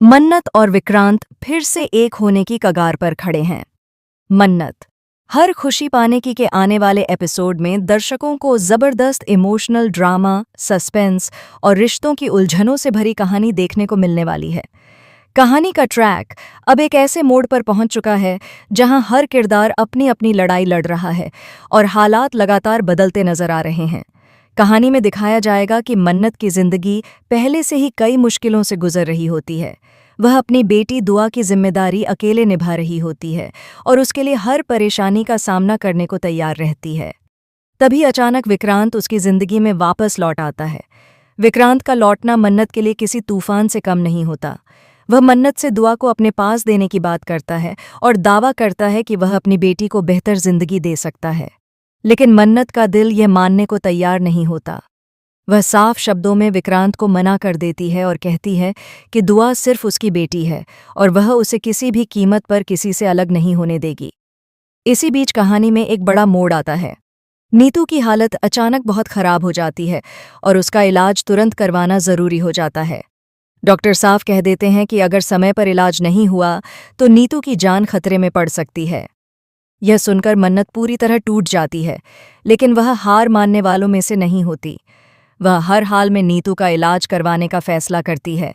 मन्नत और विक्रांत फिर से एक होने की कगार पर खड़े हैं। मन्नत हर खुशी पाने की के आने वाले एपिसोड में दर्शकों को जबरदस्त इमोशनल ड्रामा, सस्पेंस और रिश्तों की उलझनों से भरी कहानी देखने को मिलने वाली है। कहानी का ट्रैक अब एक ऐसे मोड़ पर पहुंच चुका है जहां हर किरदार अपनी अपनी लड़ाई लड़ रहा है और हालात लगातार बदलते नजर आ रहे हैं। कहानी में दिखाया जाएगा कि मन्नत की जिंदगी पहले से ही कई मुश्किलों से गुजर रही होती है। वह अपनी बेटी दुआ की जिम्मेदारी अकेले निभा रही होती है और उसके लिए हर परेशानी का सामना करने को तैयार रहती है। तभी अचानक विक्रांत उसकी जिंदगी में वापस लौट आता है। विक्रांत का लौटना मन्नत के लिए किसी तूफान से कम नहीं होता। वह मन्नत से दुआ को अपने पास देने की बात करता है और दावा करता है कि वह अपनी बेटी को बेहतर जिंदगी दे सकता है। लेकिन मन्नत का दिल यह मानने को तैयार नहीं होता। वह साफ शब्दों में विक्रांत को मना कर देती है और कहती है कि दुआ सिर्फ उसकी बेटी है और वह उसे किसी भी कीमत पर किसी से अलग नहीं होने देगी। इसी बीच कहानी में एक बड़ा मोड़ आता है। नीतू की हालत अचानक बहुत खराब हो जाती है और उसका इलाज तुरंत करवाना जरूरी हो जाता है। डॉक्टर साफ कह देते हैं कि अगर समय पर इलाज नहीं हुआ तो नीतू की जान खतरे में पड़ सकती है। यह सुनकर मन्नत पूरी तरह टूट जाती है, लेकिन वह हार मानने वालों में से नहीं होती। वह हर हाल में नीतू का इलाज करवाने का फैसला करती है।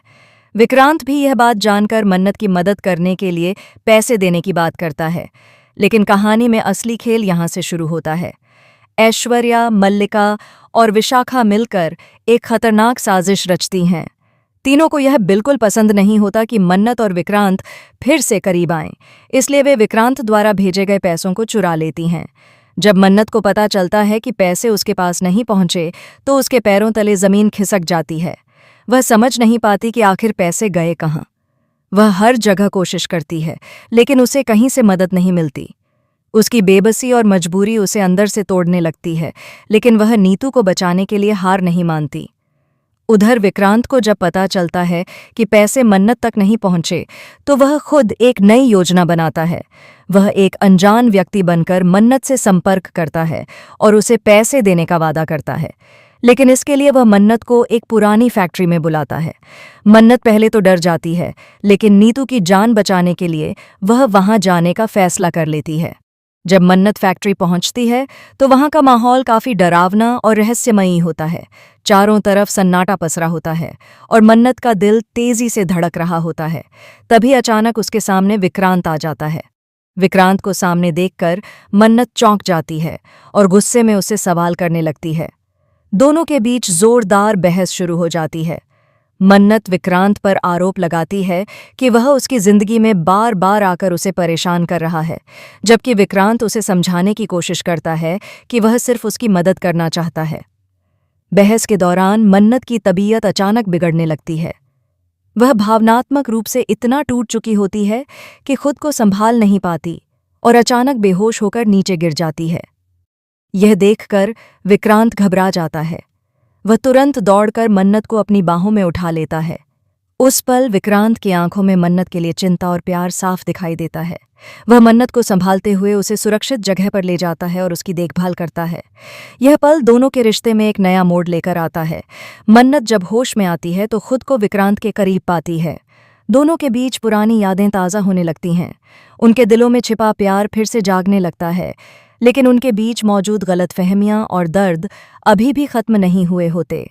विक्रांत भी यह बात जानकर मन्नत की मदद करने के लिए पैसे देने की बात करता है। लेकिन कहानी में असली खेल यहाँ से शुरू होता है। ऐश्वर्या, मल्लिका और विशाखा मिलकर एक खतरनाक साजिश रचती हैं। तीनों को यह बिल्कुल पसंद नहीं होता कि मन्नत और विक्रांत फिर से करीब आएं, इसलिए वे विक्रांत द्वारा भेजे गए पैसों को चुरा लेती हैं। जब मन्नत को पता चलता है कि पैसे उसके पास नहीं पहुंचे तो उसके पैरों तले जमीन खिसक जाती है। वह समझ नहीं पाती कि आखिर पैसे गए कहाँ। वह हर जगह कोशिश करती है, लेकिन उसे कहीं से मदद नहीं मिलती। उसकी बेबसी और मजबूरी उसे अंदर से तोड़ने लगती है, लेकिन वह नीतू को बचाने के लिए हार नहीं मानती। उधर विक्रांत को जब पता चलता है कि पैसे मन्नत तक नहीं पहुंचे तो वह खुद एक नई योजना बनाता है। वह एक अनजान व्यक्ति बनकर मन्नत से संपर्क करता है और उसे पैसे देने का वादा करता है। लेकिन इसके लिए वह मन्नत को एक पुरानी फैक्ट्री में बुलाता है। मन्नत पहले तो डर जाती है, लेकिन नीतू की जान बचाने के लिए वह वहां जाने का फैसला कर लेती है। जब मन्नत फैक्ट्री पहुंचती है तो वहां का माहौल काफी डरावना और रहस्यमयी होता है। चारों तरफ सन्नाटा पसरा होता है और मन्नत का दिल तेजी से धड़क रहा होता है। तभी अचानक उसके सामने विक्रांत आ जाता है। विक्रांत को सामने देखकर मन्नत चौंक जाती है और गुस्से में उससे सवाल करने लगती है। दोनों के बीच जोरदार बहस शुरू हो जाती है। मन्नत विक्रांत पर आरोप लगाती है कि वह उसकी जिंदगी में बार बार आकर उसे परेशान कर रहा है, जबकि विक्रांत उसे समझाने की कोशिश करता है कि वह सिर्फ उसकी मदद करना चाहता है। बहस के दौरान मन्नत की तबीयत अचानक बिगड़ने लगती है। वह भावनात्मक रूप से इतना टूट चुकी होती है कि खुद को संभाल नहीं पाती और अचानक बेहोश होकर नीचे गिर जाती है। यह देखकर विक्रांत घबरा जाता है। वह तुरंत दौड़कर मन्नत को अपनी बाहों में उठा लेता है। उस पल विक्रांत की आंखों में मन्नत के लिए चिंता और प्यार साफ दिखाई देता है। वह मन्नत को संभालते हुए उसे सुरक्षित जगह पर ले जाता है और उसकी देखभाल करता है। यह पल दोनों के रिश्ते में एक नया मोड़ लेकर आता है। मन्नत जब होश में आती है तो खुद को विक्रांत के करीब पाती है। दोनों के बीच पुरानी यादें ताज़ा होने लगती हैं। उनके दिलों में छिपा प्यार फिर से जागने लगता है, लेकिन उनके बीच मौजूद गलतफहमियां और दर्द अभी भी खत्म नहीं हुए होते।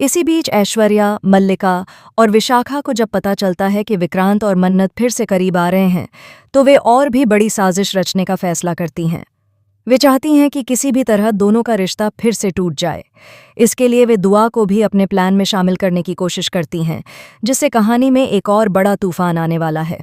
इसी बीच ऐश्वर्या, मल्लिका और विशाखा को जब पता चलता है कि विक्रांत और मन्नत फिर से करीब आ रहे हैं तो वे और भी बड़ी साजिश रचने का फैसला करती हैं। वे चाहती हैं कि किसी भी तरह दोनों का रिश्ता फिर से टूट जाए। इसके लिए वे दुआ को भी अपने प्लान में शामिल करने की कोशिश करती हैं, जिससे कहानी में एक और बड़ा तूफान आने वाला है।